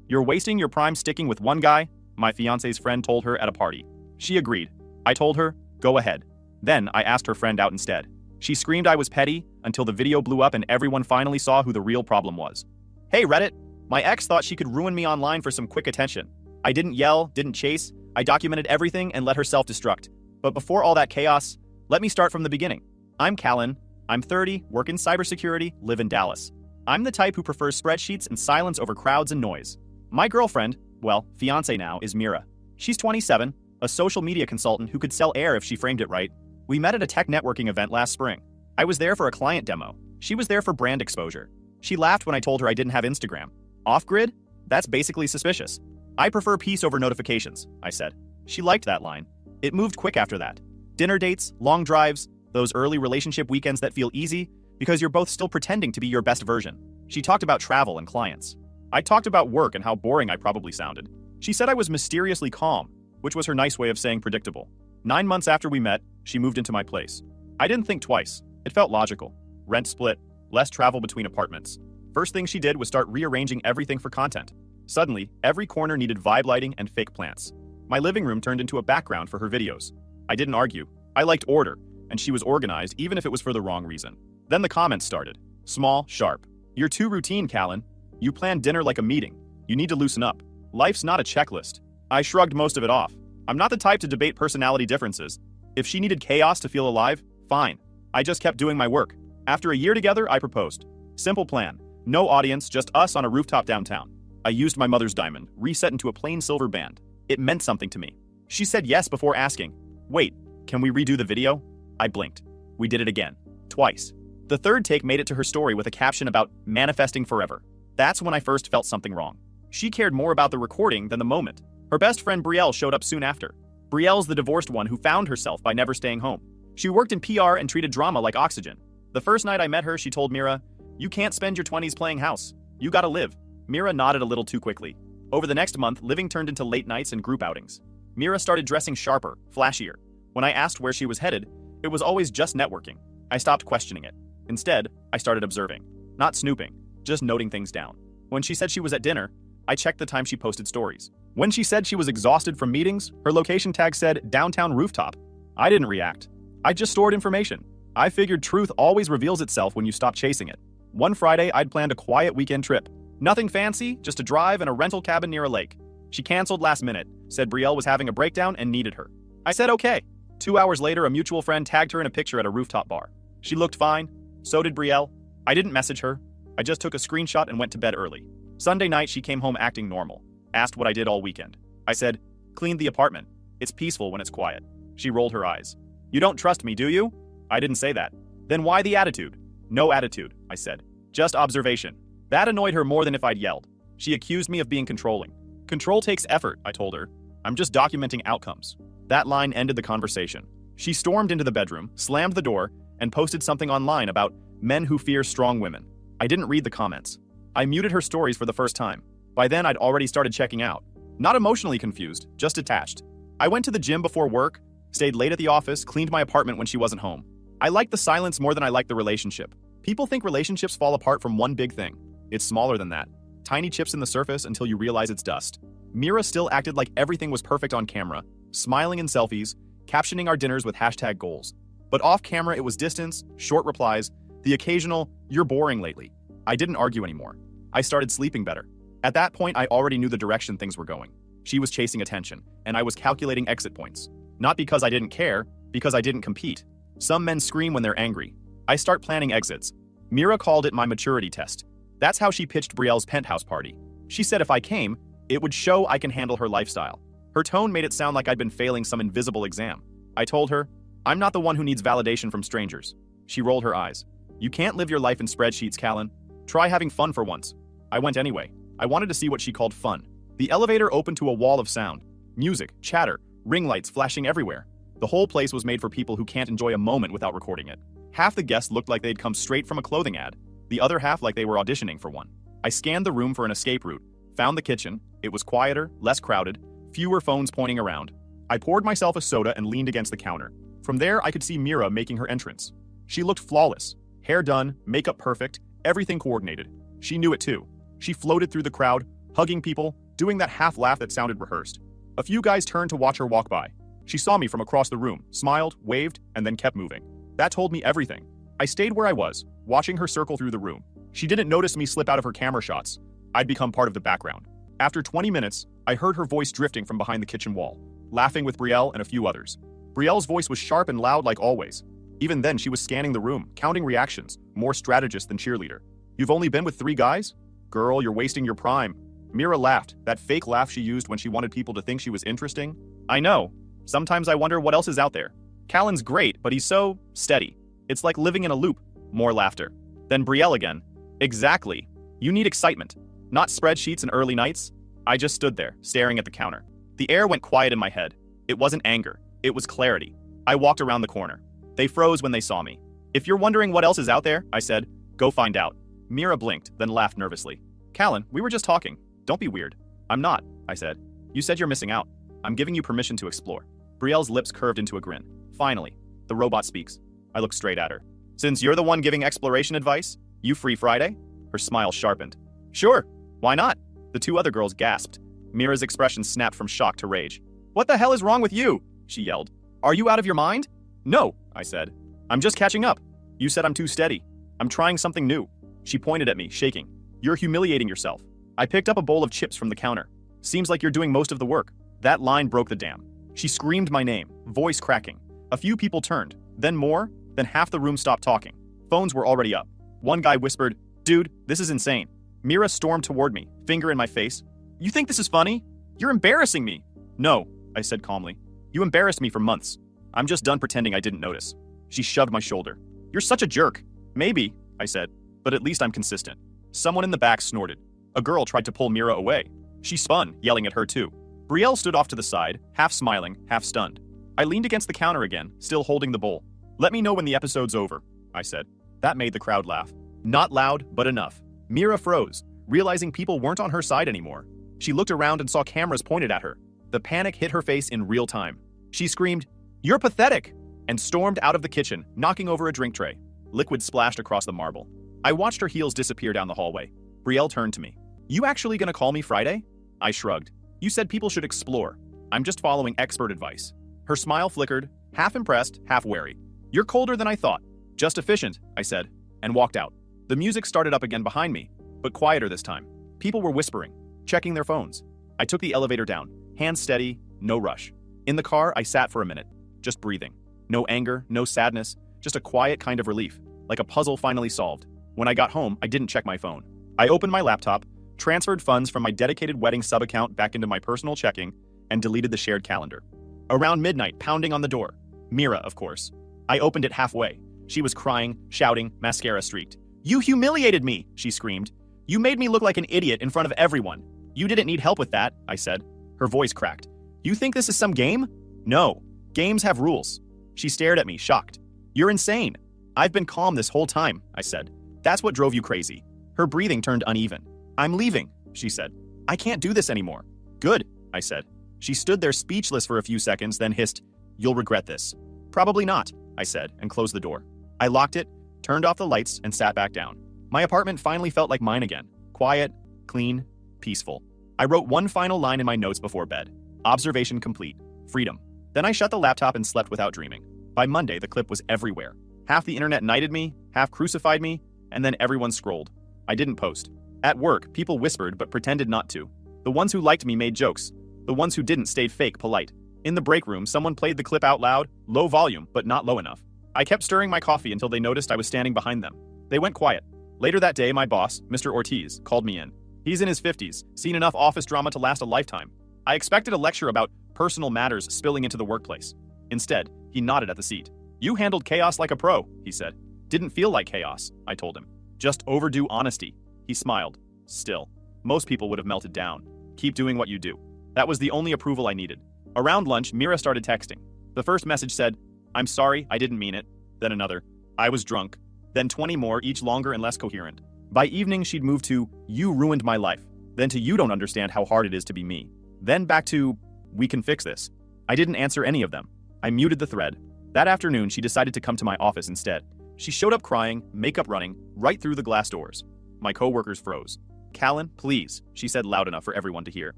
"You're wasting your prime sticking with one guy," my fiance's friend told her at a party. She agreed. I told her, "Go ahead." Then I asked her friend out instead. She screamed I was petty until the video blew up and everyone finally saw who the real problem was. Hey Reddit, my ex thought she could ruin me online for some quick attention. I didn't yell, didn't chase, I documented everything and let her self-destruct. But before all that chaos, let me start from the beginning. I'm Callan, I'm 30, work in cybersecurity, live in Dallas. I'm the type who prefers spreadsheets and silence over crowds and noise. My girlfriend, well, fiance now, is Mira. She's 27, a social media consultant who could sell air if she framed it right. We met at a tech networking event last spring. I was there for a client demo. She was there for brand exposure. She laughed when I told her I didn't have Instagram. Off-grid? That's basically suspicious. I prefer peace over notifications, I said. She liked that line. It moved quick after that. Dinner dates, long drives, those early relationship weekends that feel easy because you're both still pretending to be your best version. She talked about travel and clients. I talked about work and how boring I probably sounded. She said I was mysteriously calm, which was her nice way of saying predictable. 9 months after we met, she moved into my place. I didn't think twice. It felt logical. Rent split, less travel between apartments. First thing she did was start rearranging everything for content. Suddenly, every corner needed vibe lighting and fake plants. My living room turned into a background for her videos. I didn't argue. I liked order, and she was organized even if it was for the wrong reason. Then the comments started. Small, sharp. "You're too routine, Callan. You plan dinner like a meeting. You need to loosen up. Life's not a checklist." I shrugged most of it off. I'm not the type to debate personality differences. If she needed chaos to feel alive, fine. I just kept doing my work. After a year together, I proposed. Simple plan. No audience, just us on a rooftop downtown. I used my mother's diamond, reset into a plain silver band. It meant something to me. She said yes before asking, "Wait, can we redo the video?" I blinked. We did it again. Twice. The third take made it to her story with a caption about manifesting forever. That's when I first felt something wrong. She cared more about the recording than the moment. Her best friend Brielle showed up soon after. Brielle's the divorced one who found herself by never staying home. She worked in PR and treated drama like oxygen. The first night I met her, she told Mira, "You can't spend your 20s playing house. You gotta live." Mira nodded a little too quickly. Over the next month, living turned into late nights and group outings. Mira started dressing sharper, flashier. When I asked where she was headed, it was always just networking. I stopped questioning it. Instead, I started observing. Not snooping, just noting things down. When she said she was at dinner, I checked the time she posted stories. When she said she was exhausted from meetings, her location tag said downtown rooftop. I didn't react. I just stored information. I figured truth always reveals itself when you stop chasing it. One Friday, I'd planned a quiet weekend trip. Nothing fancy, just a drive and a rental cabin near a lake. She canceled last minute, said Brielle was having a breakdown and needed her. I said okay. 2 hours later, a mutual friend tagged her in a picture at a rooftop bar. She looked fine. So did Brielle. I didn't message her. I just took a screenshot and went to bed early. Sunday night, she came home acting normal. Asked what I did all weekend. I said, "Cleaned the apartment. It's peaceful when it's quiet." She rolled her eyes. "You don't trust me, do you?" I didn't say that. "Then why the attitude?" "No attitude," I said. "Just observation." That annoyed her more than if I'd yelled. She accused me of being controlling. "Control takes effort," I told her. "I'm just documenting outcomes." That line ended the conversation. She stormed into the bedroom, slammed the door, and posted something online about men who fear strong women. I didn't read the comments. I muted her stories for the first time. By then, I'd already started checking out. Not emotionally confused, just detached. I went to the gym before work, stayed late at the office, cleaned my apartment when she wasn't home. I liked the silence more than I liked the relationship. People think relationships fall apart from one big thing. It's smaller than that. Tiny chips in the surface until you realize it's dust. Mira still acted like everything was perfect on camera, smiling in selfies, captioning our dinners with #goals. But off camera, it was distance, short replies, the occasional, "You're boring lately." I didn't argue anymore. I started sleeping better. At that point, I already knew the direction things were going. She was chasing attention, and I was calculating exit points. Not because I didn't care, because I didn't compete. Some men scream when they're angry. I start planning exits. Mira called it my maturity test. That's how she pitched Brielle's penthouse party. She said if I came, it would show I can handle her lifestyle. Her tone made it sound like I'd been failing some invisible exam. I told her, "I'm not the one who needs validation from strangers." She rolled her eyes. "You can't live your life in spreadsheets, Callan. Try having fun for once." I went anyway. I wanted to see what she called fun. The elevator opened to a wall of sound. Music, chatter, ring lights flashing everywhere. The whole place was made for people who can't enjoy a moment without recording it. Half the guests looked like they'd come straight from a clothing ad. The other half like they were auditioning for one. I scanned the room for an escape route, found the kitchen. It was quieter, less crowded, fewer phones pointing around. I poured myself a soda and leaned against the counter. From there, I could see Mira making her entrance. She looked flawless. Hair done, makeup perfect, everything coordinated. She knew it too. She floated through the crowd, hugging people, doing that half laugh that sounded rehearsed. A few guys turned to watch her walk by. She saw me from across the room, smiled, waved, and then kept moving. That told me everything. I stayed where I was, watching her circle through the room. She didn't notice me slip out of her camera shots. I'd become part of the background. After 20 minutes, I heard her voice drifting from behind the kitchen wall, laughing with Brielle and a few others. Brielle's voice was sharp and loud like always. Even then, she was scanning the room, counting reactions, more strategist than cheerleader. You've only been with 3 guys? Girl, you're wasting your prime. Mira laughed, that fake laugh she used when she wanted people to think she was interesting. I know. Sometimes I wonder what else is out there. Callan's great, but he's so steady. It's like living in a loop. More laughter. Then Brielle again. Exactly. You need excitement. Not spreadsheets and early nights. I just stood there, staring at the counter. The air went quiet in my head. It wasn't anger. It was clarity. I walked around the corner. They froze when they saw me. If you're wondering what else is out there, I said, go find out. Mira blinked, then laughed nervously. Callan, we were just talking. Don't be weird. I'm not, I said. You said you're missing out. I'm giving you permission to explore. Brielle's lips curved into a grin. Finally, the robot speaks. I looked straight at her. Since you're the one giving exploration advice, you free Friday? Her smile sharpened. Sure, why not? The 2 other girls gasped. Mira's expression snapped from shock to rage. What the hell is wrong with you? She yelled. Are you out of your mind? No, I said. I'm just catching up. You said I'm too steady. I'm trying something new. She pointed at me, shaking. You're humiliating yourself. I picked up a bowl of chips from the counter. Seems like you're doing most of the work. That line broke the dam. She screamed my name, voice cracking. A few people turned, then more, then half the room stopped talking. Phones were already up. One guy whispered, Dude, this is insane. Mira stormed toward me, finger in my face. You think this is funny? You're embarrassing me. No, I said calmly. You embarrassed me for months. I'm just done pretending I didn't notice. She shoved my shoulder. You're such a jerk. Maybe, I said, but at least I'm consistent. Someone in the back snorted. A girl tried to pull Mira away. She spun, yelling at her too. Brielle stood off to the side, half smiling, half stunned. I leaned against the counter again, still holding the bowl. Let me know when the episode's over, I said. That made the crowd laugh. Not loud, but enough. Mira froze, realizing people weren't on her side anymore. She looked around and saw cameras pointed at her. The panic hit her face in real time. She screamed, You're pathetic! And stormed out of the kitchen, knocking over a drink tray. Liquid splashed across the marble. I watched her heels disappear down the hallway. Brielle turned to me. You actually gonna call me Friday? I shrugged. You said people should explore. I'm just following expert advice. Her smile flickered, half impressed, half wary. You're colder than I thought. Just efficient, I said, and walked out. The music started up again behind me, but quieter this time. People were whispering, checking their phones. I took the elevator down, hands steady, no rush. In the car, I sat for a minute, just breathing. No anger, no sadness, just a quiet kind of relief, like a puzzle finally solved. When I got home, I didn't check my phone. I opened my laptop, transferred funds from my dedicated wedding sub-account back into my personal checking, and deleted the shared calendar. Around midnight, pounding on the door. Mira, of course. I opened it halfway. She was crying, shouting, mascara streaked. You humiliated me, she screamed. You made me look like an idiot in front of everyone. You didn't need help with that, I said. Her voice cracked. You think this is some game? No. Games have rules. She stared at me, shocked. You're insane. I've been calm this whole time, I said. That's what drove you crazy. Her breathing turned uneven. I'm leaving, she said. I can't do this anymore. Good, I said. She stood there speechless for a few seconds, then hissed, You'll regret this. Probably not, I said, and closed the door. I locked it, turned off the lights, and sat back down. My apartment finally felt like mine again. Quiet, clean, peaceful. I wrote one final line in my notes before bed. Observation complete. Freedom. Then I shut the laptop and slept without dreaming. By Monday, the clip was everywhere. Half the internet knighted me, half crucified me, and then everyone scrolled. I didn't post. At work, people whispered but pretended not to. The ones who liked me made jokes. The ones who didn't stayed fake polite. In the break room, someone played the clip out loud, low volume, but not low enough. I kept stirring my coffee until they noticed I was standing behind them. They went quiet. Later that day, my boss, Mr. Ortiz, called me in. He's in his 50s, seen enough office drama to last a lifetime. I expected a lecture about personal matters spilling into the workplace. Instead, he nodded at the seat. You handled chaos like a pro, he said. Didn't feel like chaos, I told him. Just overdue honesty. He smiled. Still, most people would have melted down. Keep doing what you do. That was the only approval I needed. Around lunch, Mira started texting. The first message said, I'm sorry, I didn't mean it. Then another, I was drunk. Then 20 more, each longer and less coherent. By evening, she'd moved to, you ruined my life. Then to, you don't understand how hard it is to be me. Then back to, we can fix this. I didn't answer any of them. I muted the thread. That afternoon, she decided to come to my office instead. She showed up crying, makeup running, right through the glass doors. My coworkers froze. Callan, please, she said loud enough for everyone to hear.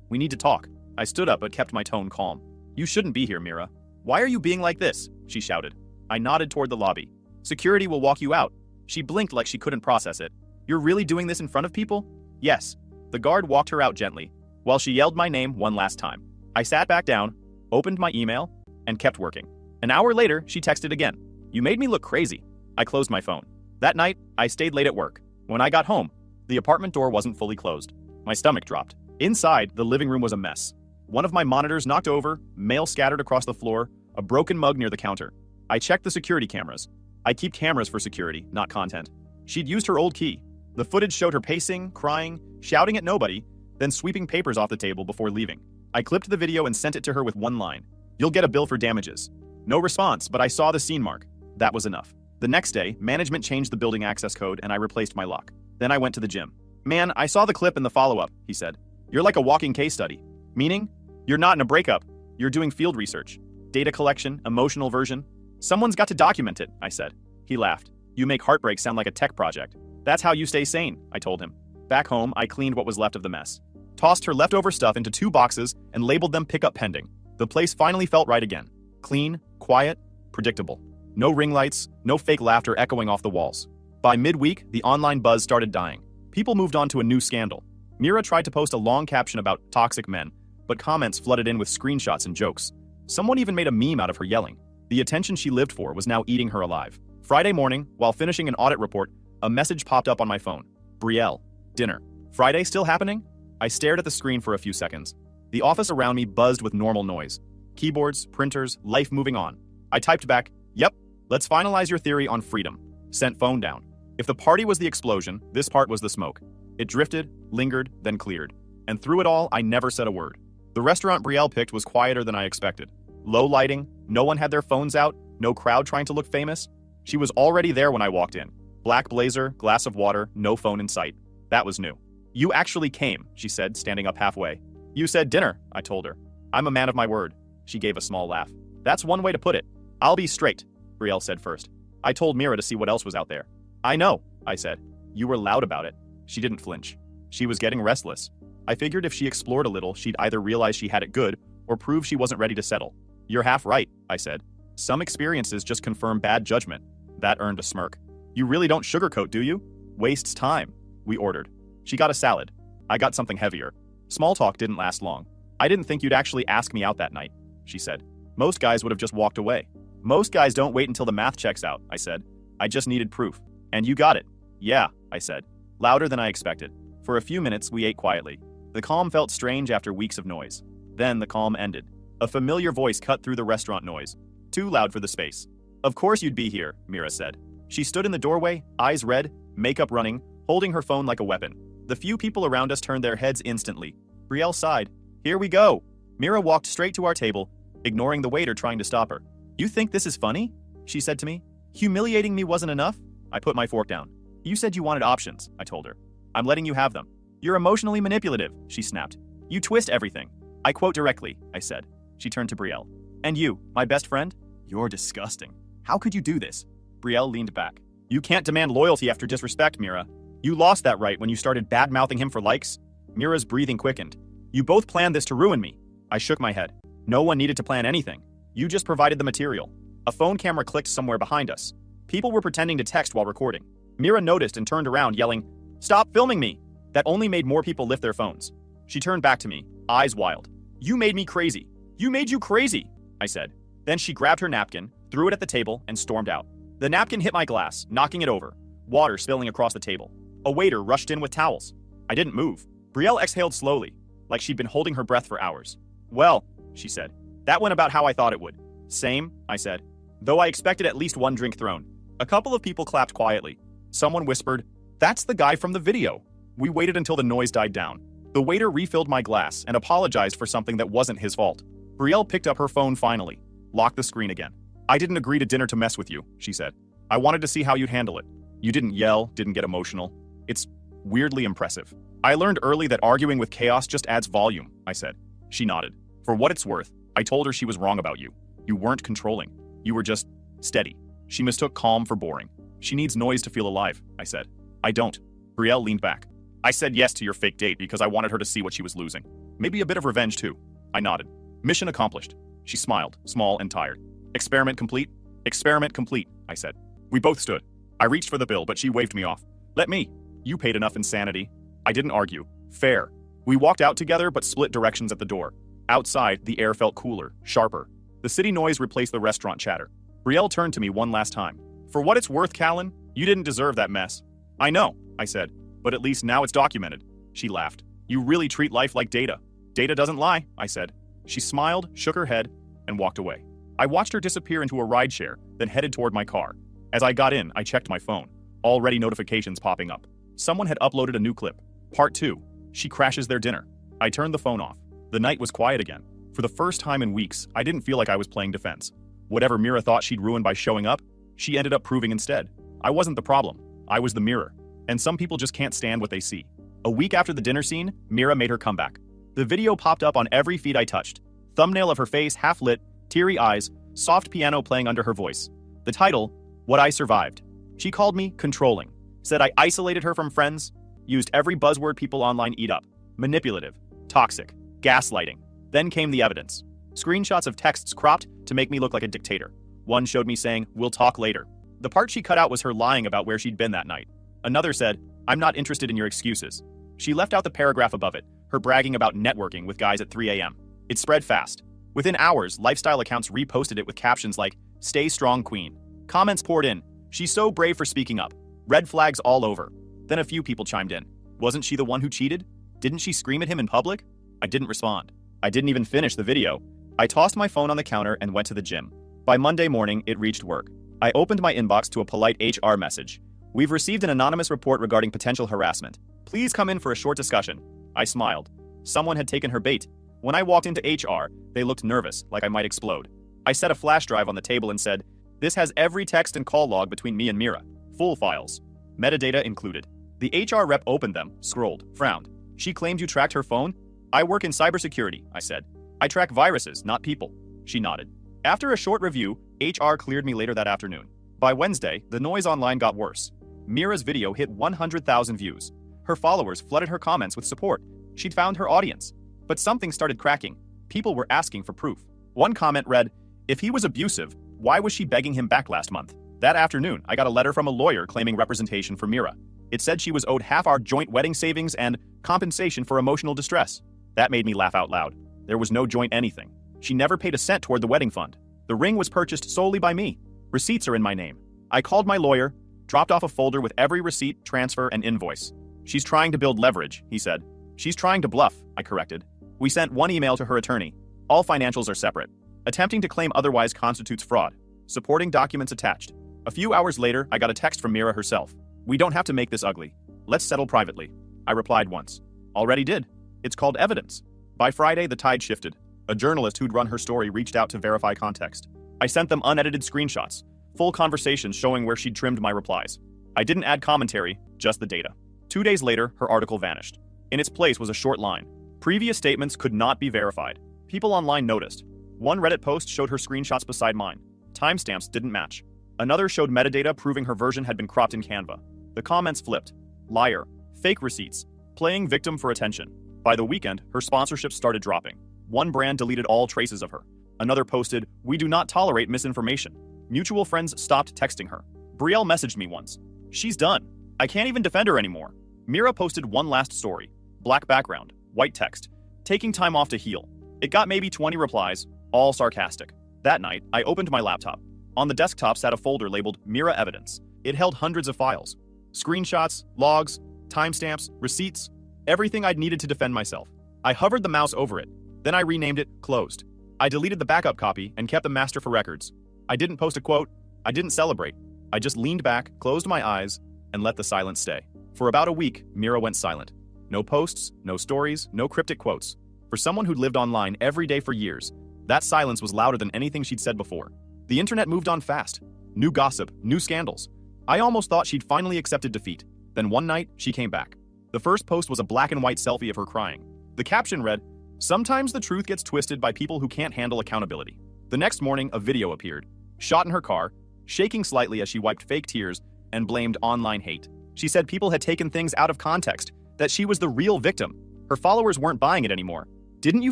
We need to talk. I stood up but kept my tone calm. You shouldn't be here, Mira. Why are you being like this? She shouted. I nodded toward the lobby. Security will walk you out. She blinked like she couldn't process it. You're really doing this in front of people? Yes. The guard walked her out gently, while she yelled my name one last time. I sat back down, opened my email, and kept working. An hour later, she texted again. You made me look crazy. I closed my phone. That night, I stayed late at work. When I got home, the apartment door wasn't fully closed. My stomach dropped. Inside, the living room was a mess. One of my monitors knocked over, mail scattered across the floor, a broken mug near the counter. I checked the security cameras. I keep cameras for security, not content. She'd used her old key. The footage showed her pacing, crying, shouting at nobody, then sweeping papers off the table before leaving. I clipped the video and sent it to her with one line. You'll get a bill for damages. No response, but I saw the scene mark. That was enough. The next day, management changed the building access code and I replaced my lock. Then I went to the gym. Man, I saw the clip and the follow-up, he said. You're like a walking case study. Meaning? You're not in a breakup. You're doing field research. Data collection, emotional version. Someone's got to document it, I said. He laughed. You make heartbreak sound like a tech project. That's how you stay sane, I told him. Back home, I cleaned what was left of the mess. Tossed her leftover stuff into 2 boxes and labeled them pickup pending. The place finally felt right again. Clean, quiet, predictable. No ring lights, no fake laughter echoing off the walls. By midweek, the online buzz started dying. People moved on to a new scandal. Mira tried to post a long caption about toxic men, but comments flooded in with screenshots and jokes. Someone even made a meme out of her yelling. The attention she lived for was now eating her alive. Friday morning, while finishing an audit report, a message popped up on my phone. Brielle, dinner. Friday still happening? I stared at the screen for a few seconds. The office around me buzzed with normal noise. Keyboards, printers, life moving on. I typed back, yep, let's finalize your theory on freedom. Sent phone down. If the party was the explosion, this part was the smoke. It drifted, lingered, then cleared. And through it all, I never said a word. The restaurant Brielle picked was quieter than I expected. Low lighting, no one had their phones out, no crowd trying to look famous. She was already there when I walked in. Black blazer, glass of water, no phone in sight. That was new. You actually came, she said, standing up halfway. You said dinner, I told her. I'm a man of my word. She gave a small laugh. That's one way to put it. I'll be straight, Brielle said first. I told Mira to see what else was out there. I know, I said. You were loud about it. She didn't flinch. She was getting restless. I figured if she explored a little, she'd either realize she had it good or prove she wasn't ready to settle. You're half right, I said. Some experiences just confirm bad judgment. That earned a smirk. You really don't sugarcoat, do you? Wastes time, we ordered. She got a salad. I got something heavier. Small talk didn't last long. I didn't think you'd actually ask me out that night, she said. Most guys would have just walked away. Most guys don't wait until the math checks out, I said. I just needed proof. And you got it. Yeah, I said. Louder than I expected. For a few minutes, we ate quietly. The calm felt strange after weeks of noise. Then the calm ended. A familiar voice cut through the restaurant noise. Too loud for the space. Of course you'd be here, Mira said. She stood in the doorway, eyes red, makeup running, holding her phone like a weapon. The few people around us turned their heads instantly. Brielle sighed. Here we go. Mira walked straight to our table, ignoring the waiter trying to stop her. You think this is funny? She said to me. Humiliating me wasn't enough? I put my fork down. You said you wanted options, I told her. I'm letting you have them. You're emotionally manipulative, she snapped. You twist everything. I quote directly, I said. She turned to Brielle. And you, my best friend? You're disgusting. How could you do this? Brielle leaned back. You can't demand loyalty after disrespect, Mira. You lost that right when you started bad-mouthing him for likes. Mira's breathing quickened. You both planned this to ruin me. I shook my head. No one needed to plan anything. You just provided the material. A phone camera clicked somewhere behind us. People were pretending to text while recording. Mira noticed and turned around, yelling, Stop filming me! That only made more people lift their phones. She turned back to me, eyes wild. You made me crazy. You made you crazy, I said. Then she grabbed her napkin, threw it at the table, and stormed out. The napkin hit my glass, knocking it over, water spilling across the table. A waiter rushed in with towels. I didn't move. Brielle exhaled slowly, like she'd been holding her breath for hours. Well, she said, that went about how I thought it would. Same, I said, though I expected at least one drink thrown. A couple of people clapped quietly. Someone whispered, That's the guy from the video. We waited until the noise died down. The waiter refilled my glass and apologized for something that wasn't his fault. Brielle picked up her phone finally, locked the screen again. I didn't agree to dinner to mess with you, she said. I wanted to see how you'd handle it. You didn't yell, didn't get emotional. It's weirdly impressive. I learned early that arguing with chaos just adds volume, I said. She nodded. For what it's worth, I told her she was wrong about you. You weren't controlling. You were just steady. She mistook calm for boring. She needs noise to feel alive, I said. I don't. Brielle leaned back. I said yes to your fake date because I wanted her to see what she was losing. Maybe a bit of revenge too. I nodded. Mission accomplished. She smiled, small and tired. Experiment complete? Experiment complete, I said. We both stood. I reached for the bill, but she waved me off. Let me. You paid enough insanity. I didn't argue. Fair. We walked out together, but split directions at the door. Outside, the air felt cooler, sharper. The city noise replaced the restaurant chatter. Brielle turned to me one last time. For what it's worth, Callan, you didn't deserve that mess. I know, I said, but at least now it's documented. She laughed. You really treat life like data. Data doesn't lie, I said. She smiled, shook her head, and walked away. I watched her disappear into a rideshare, then headed toward my car. As I got in, I checked my phone. Already notifications popping up. Someone had uploaded a new clip. Part 2. She crashes their dinner. I turned the phone off. The night was quiet again. For the first time in weeks, I didn't feel like I was playing defense. Whatever Mira thought she'd ruin by showing up, she ended up proving instead. I wasn't the problem. I was the mirror. And some people just can't stand what they see. A week after the dinner scene, Mira made her comeback. The video popped up on every feed I touched. Thumbnail of her face half lit, teary eyes, soft piano playing under her voice. The title, What I Survived. She called me controlling, said I isolated her from friends, used every buzzword people online eat up. Manipulative, toxic, gaslighting. Then came the evidence. Screenshots of texts cropped to make me look like a dictator. One showed me saying, we'll talk later. The part she cut out was her lying about where she'd been that night. Another said, I'm not interested in your excuses. She left out the paragraph above it, her bragging about networking with guys at 3 a.m. It spread fast. Within hours, lifestyle accounts reposted it with captions like, stay strong, queen. Comments poured in, she's so brave for speaking up. Red flags all over. Then a few people chimed in. Wasn't she the one who cheated? Didn't she scream at him in public? I didn't respond. I didn't even finish the video. I tossed my phone on the counter and went to the gym. By Monday morning, it reached work. I opened my inbox to a polite HR message. We've received an anonymous report regarding potential harassment. Please come in for a short discussion. I smiled. Someone had taken her bait. When I walked into HR, they looked nervous, like I might explode. I set a flash drive on the table and said, this has every text and call log between me and Mira. Full files. Metadata included. The HR rep opened them, scrolled, frowned. She claimed you tracked her phone? I work in cybersecurity, I said. I track viruses, not people. She nodded. After a short review, HR cleared me later that afternoon. By Wednesday, the noise online got worse. Mira's video hit 100,000 views. Her followers flooded her comments with support. She'd found her audience. But something started cracking. People were asking for proof. One comment read, if he was abusive, why was she begging him back last month? That afternoon, I got a letter from a lawyer claiming representation for Mira. It said she was owed half our joint wedding savings and compensation for emotional distress. That made me laugh out loud. There was no joint anything. She never paid a cent toward the wedding fund. The ring was purchased solely by me. Receipts are in my name. I called my lawyer, dropped off a folder with every receipt, transfer, and invoice. She's trying to build leverage, he said. She's trying to bluff, I corrected. We sent one email to her attorney. All financials are separate. Attempting to claim otherwise constitutes fraud. Supporting documents attached. A few hours later, I got a text from Mira herself. We don't have to make this ugly. Let's settle privately. I replied once. Already did. It's called evidence. By Friday, the tide shifted. A journalist who'd run her story reached out to verify context. I sent them unedited screenshots, full conversations showing where she'd trimmed my replies. I didn't add commentary, just the data. 2 days later, her article vanished. In its place was a short line. Previous statements could not be verified. People online noticed. One Reddit post showed her screenshots beside mine. Timestamps didn't match. Another showed metadata proving her version had been cropped in Canva. The comments flipped. Liar. Fake receipts. Playing victim for attention. By the weekend, her sponsorships started dropping. One brand deleted all traces of her. Another posted, we do not tolerate misinformation. Mutual friends stopped texting her. Brielle messaged me once. She's done. I can't even defend her anymore. Mira posted one last story. Black background, white text. Taking time off to heal. It got maybe 20 replies, all sarcastic. That night, I opened my laptop. On the desktop sat a folder labeled Mira Evidence. It held hundreds of files. Screenshots, logs, timestamps, receipts, everything I'd needed to defend myself. I hovered the mouse over it. Then I renamed it Closed. I deleted the backup copy and kept the master for records. I didn't post a quote. I didn't celebrate. I just leaned back, closed my eyes, and let the silence stay. For about a week, Mira went silent. No posts, no stories, no cryptic quotes. For someone who'd lived online every day for years, that silence was louder than anything she'd said before. The internet moved on fast. New gossip, new scandals. I almost thought she'd finally accepted defeat. Then one night, she came back. The first post was a black and white selfie of her crying. The caption read, sometimes the truth gets twisted by people who can't handle accountability. The next morning, a video appeared. Shot in her car, shaking slightly as she wiped fake tears and blamed online hate. She said people had taken things out of context, that she was the real victim. Her followers weren't buying it anymore. Didn't you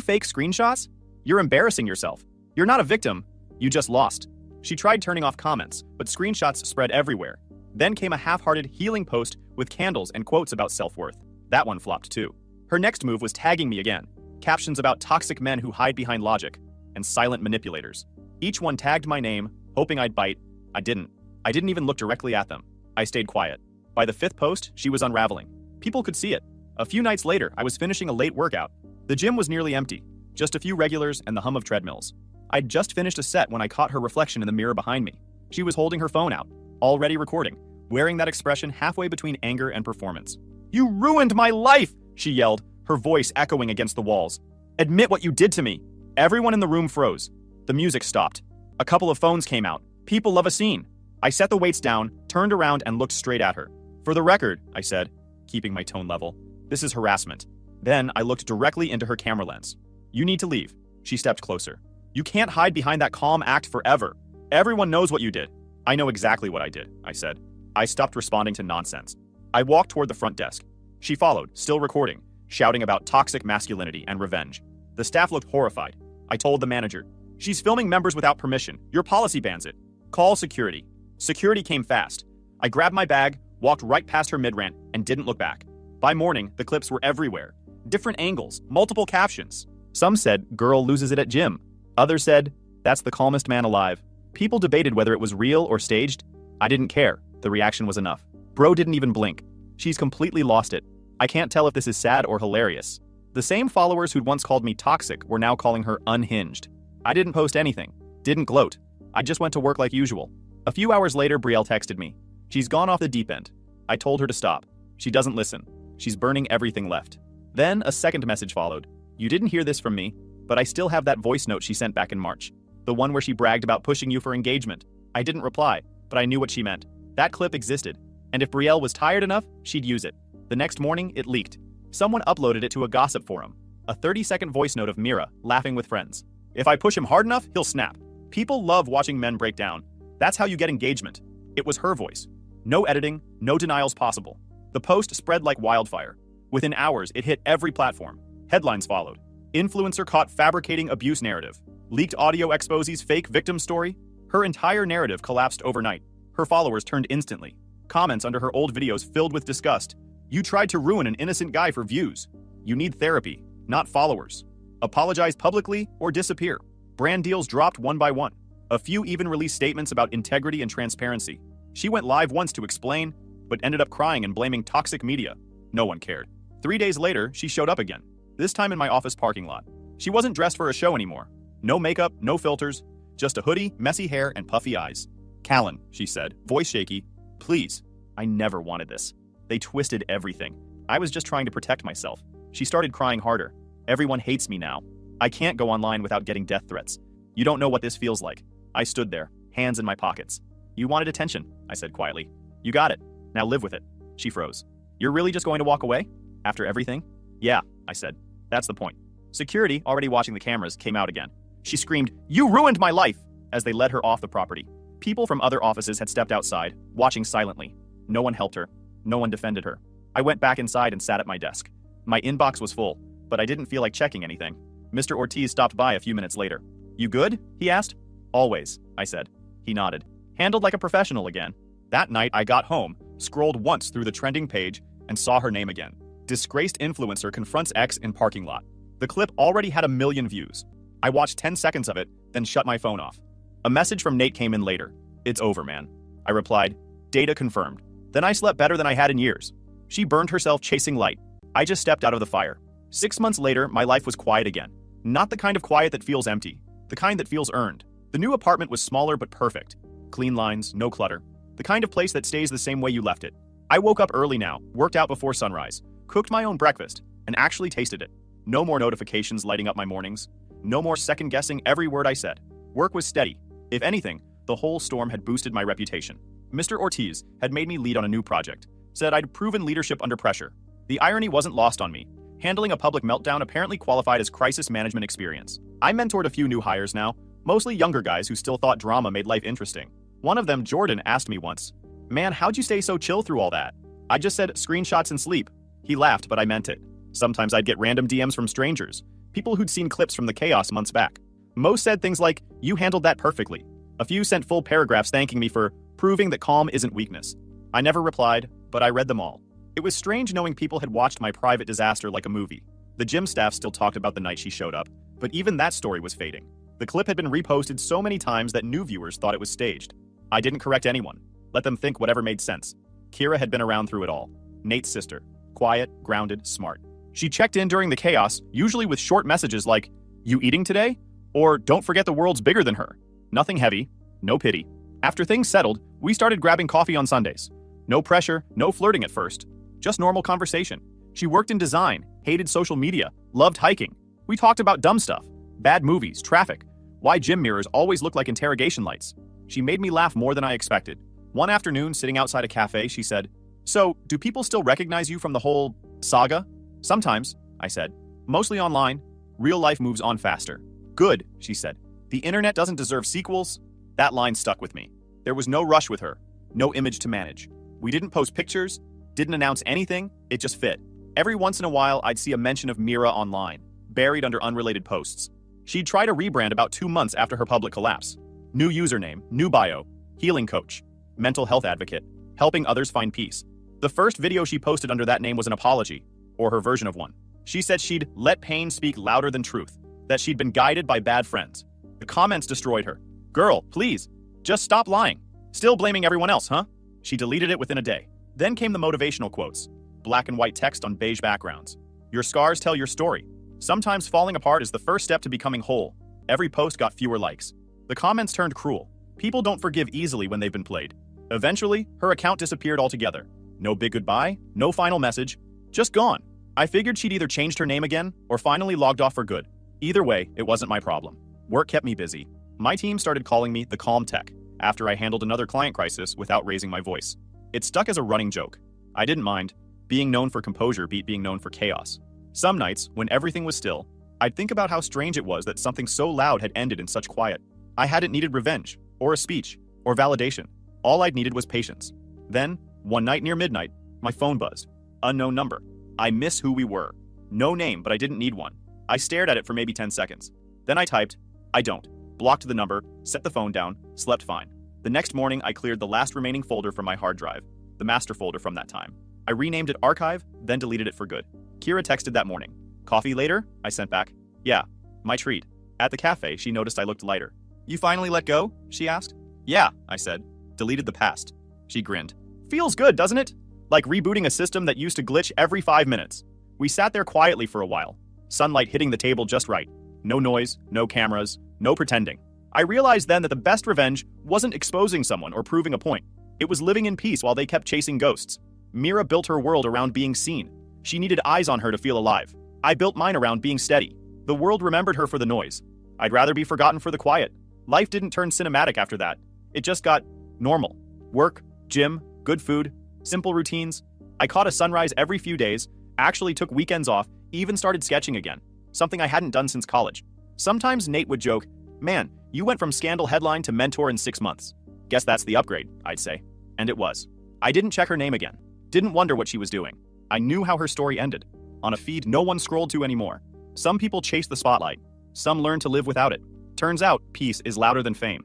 fake screenshots? You're embarrassing yourself. You're not a victim. You just lost. She tried turning off comments, but screenshots spread everywhere. Then came a half-hearted healing post with candles and quotes about self-worth. That one flopped too. Her next move was tagging me again. Captions about toxic men who hide behind logic and silent manipulators. Each one tagged my name, hoping I'd bite. I didn't. I didn't even look directly at them. I stayed quiet. By the 5th post, she was unraveling. People could see it. A few nights later, I was finishing a late workout. The gym was nearly empty. Just a few regulars and the hum of treadmills. I'd just finished a set when I caught her reflection in the mirror behind me. She was holding her phone out, already recording, wearing that expression halfway between anger and performance. "You ruined my life!" she yelled, her voice echoing against the walls. "Admit what you did to me." Everyone in the room froze. The music stopped. A couple of phones came out. People love a scene. I set the weights down, turned around, and looked straight at her. "For the record," I said, keeping my tone level, "this is harassment." Then I looked directly into her camera lens. "You need to leave." She stepped closer. "You can't hide behind that calm act forever. Everyone knows what you did." "I know exactly what I did," I said. I stopped responding to nonsense. I walked toward the front desk. She followed, still recording, shouting about toxic masculinity and revenge. The staff looked horrified. I told the manager, "She's filming members without permission. Your policy bans it. Call security." Security came fast. I grabbed my bag, walked right past her mid-rant, and didn't look back. By morning, the clips were everywhere. Different angles, multiple captions. Some said, "Girl loses it at gym." Others said, "That's the calmest man alive." People debated whether it was real or staged. I didn't care. The reaction was enough. Bro didn't even blink. She's completely lost it. I can't tell if this is sad or hilarious. The same followers who'd once called me toxic were now calling her unhinged. I didn't post anything. Didn't gloat. I just went to work like usual. A few hours later, Brielle texted me. "She's gone off the deep end." I told her to stop. She doesn't listen. She's burning everything left. Then a second message followed. "You didn't hear this from me, but I still have that voice note she sent back in March. The one where she bragged about pushing you for engagement." I didn't reply, but I knew what she meant. That clip existed, and if Brielle was tired enough, she'd use it. The next morning, it leaked. Someone uploaded it to a gossip forum. A 30-second voice note of Mira, laughing with friends. "If I push him hard enough, he'll snap. People love watching men break down. That's how you get engagement." It was her voice. No editing, no denials possible. The post spread like wildfire. Within hours, it hit every platform. Headlines followed. Influencer caught fabricating abuse narrative. Leaked audio exposes fake victim story. Her entire narrative collapsed overnight. Her followers turned instantly. Comments under her old videos filled with disgust. "You tried to ruin an innocent guy for views. You need therapy, not followers. Apologize publicly or disappear." Brand deals dropped one by one. A few even released statements about integrity and transparency. She went live once to explain, but ended up crying and blaming toxic media. No one cared. 3 days later, she showed up again. This time in my office parking lot. She wasn't dressed for a show anymore. No makeup, no filters, just a hoodie, messy hair, and puffy eyes. "Callan," she said, voice shaky, "please. I never wanted this. They twisted everything. I was just trying to protect myself." She started crying harder. "Everyone hates me now. I can't go online without getting death threats. You don't know what this feels like." I stood there, hands in my pockets. "You wanted attention," I said quietly. "You got it. Now live with it." She froze. "You're really just going to walk away? After everything?" "Yeah," I said. "That's the point." Security, already watching the cameras, came out again. She screamed, "You ruined my life!" as they led her off the property. People from other offices had stepped outside, watching silently. No one helped her. No one defended her. I went back inside and sat at my desk. My inbox was full, but I didn't feel like checking anything. Mr. Ortiz stopped by a few minutes later. "You good?" he asked. "Always," I said. He nodded. "Handled like a professional again." That night I got home, scrolled once through the trending page, and saw her name again. "Disgraced influencer confronts ex in parking lot." The clip already had 1 million views. I watched 10 seconds of it, then shut my phone off. A message from Nate came in later. "It's over, man." I replied, "Data confirmed." Then I slept better than I had in years. She burned herself chasing light. I just stepped out of the fire. 6 months later, my life was quiet again. Not the kind of quiet that feels empty, the kind that feels earned. The new apartment was smaller but perfect. Clean lines, no clutter. The kind of place that stays the same way you left it. I woke up early now, worked out before sunrise, cooked my own breakfast, and actually tasted it. No more notifications lighting up my mornings. No more second-guessing every word I said. Work was steady. If anything, the whole storm had boosted my reputation. Mr. Ortiz had made me lead on a new project, said I'd proven leadership under pressure. The irony wasn't lost on me. Handling a public meltdown apparently qualified as crisis management experience. I mentored a few new hires now, mostly younger guys who still thought drama made life interesting. One of them, Jordan, asked me once, "Man, how'd you stay so chill through all that?" I just said screenshots and sleep. He laughed, but I meant it. Sometimes I'd get random DMs from strangers, people who'd seen clips from the chaos months back. Most said things like, "You handled that perfectly." A few sent full paragraphs thanking me for proving that calm isn't weakness. I never replied, but I read them all. It was strange knowing people had watched my private disaster like a movie. The gym staff still talked about the night she showed up, but even that story was fading. The clip had been reposted so many times that new viewers thought it was staged. I didn't correct anyone. Let them think whatever made sense. Kira had been around through it all. Nate's sister. Quiet, grounded, smart. She checked in during the chaos, usually with short messages like, "You eating today?" Or "Don't forget the world's bigger than her." Nothing heavy, no pity. After things settled, we started grabbing coffee on Sundays. No pressure, no flirting at first. Just normal conversation. She worked in design, hated social media, loved hiking. We talked about dumb stuff. Bad movies, traffic, why gym mirrors always look like interrogation lights. She made me laugh more than I expected. One afternoon, sitting outside a cafe, she said, "So, do people still recognize you from the whole saga?" "Sometimes," I said. "Mostly online. Real life moves on faster." "Good," she said. "The internet doesn't deserve sequels." That line stuck with me. There was no rush with her, no image to manage. We didn't post pictures, didn't announce anything, it just fit. Every once in a while, I'd see a mention of Mira online, buried under unrelated posts. She'd tried a rebrand about 2 months after her public collapse. New username, new bio, healing coach, mental health advocate, helping others find peace. The first video she posted under that name was an apology, or her version of one. She said she'd let pain speak louder than truth, that she'd been guided by bad friends. The comments destroyed her. "Girl, please, just stop lying. Still blaming everyone else, huh?" She deleted it within a day. Then came the motivational quotes, black and white text on beige backgrounds. "Your scars tell your story. Sometimes falling apart is the first step to becoming whole." Every post got fewer likes. The comments turned cruel. People don't forgive easily when they've been played. Eventually, her account disappeared altogether. No big goodbye, no final message, just gone. I figured she'd either changed her name again or finally logged off for good. Either way, it wasn't my problem. Work kept me busy. My team started calling me the calm tech after I handled another client crisis without raising my voice. It stuck as a running joke. I didn't mind. Being known for composure beat being known for chaos. Some nights, when everything was still, I'd think about how strange it was that something so loud had ended in such quiet. I hadn't needed revenge, or a speech, or validation. All I'd needed was patience. Then, one night near midnight, my phone buzzed. Unknown number. I miss who we were. No name, but I didn't need one. I stared at it for maybe 10 seconds. Then I typed, "I don't." Blocked the number, set the phone down, slept fine. The next morning, I cleared the last remaining folder from my hard drive, the master folder from that time. I renamed it Archive, then deleted it for good. Kira texted that morning. "Coffee later?" I sent back. "Yeah, my treat." At the cafe, she noticed I looked lighter. "You finally let go?" she asked. "Yeah," I said. Deleted the past. She grinned. "Feels good, doesn't it? Like rebooting a system that used to glitch every 5 minutes." We sat there quietly for a while, sunlight hitting the table just right. No noise, no cameras, no pretending. I realized then that the best revenge wasn't exposing someone or proving a point. It was living in peace while they kept chasing ghosts. Mira built her world around being seen. She needed eyes on her to feel alive. I built mine around being steady. The world remembered her for the noise. I'd rather be forgotten for the quiet. Life didn't turn cinematic after that. It just got normal. Work, gym, good food, simple routines. I caught a sunrise every few days, actually took weekends off, even started sketching again. Something I hadn't done since college. Sometimes Nate would joke, "Man, you went from scandal headline to mentor in 6 months. Guess that's the upgrade," I'd say. And it was. I didn't check her name again. Didn't wonder what she was doing. I knew how her story ended. On a feed no one scrolled to anymore. Some people chase the spotlight. Some learn to live without it. Turns out, peace is louder than fame.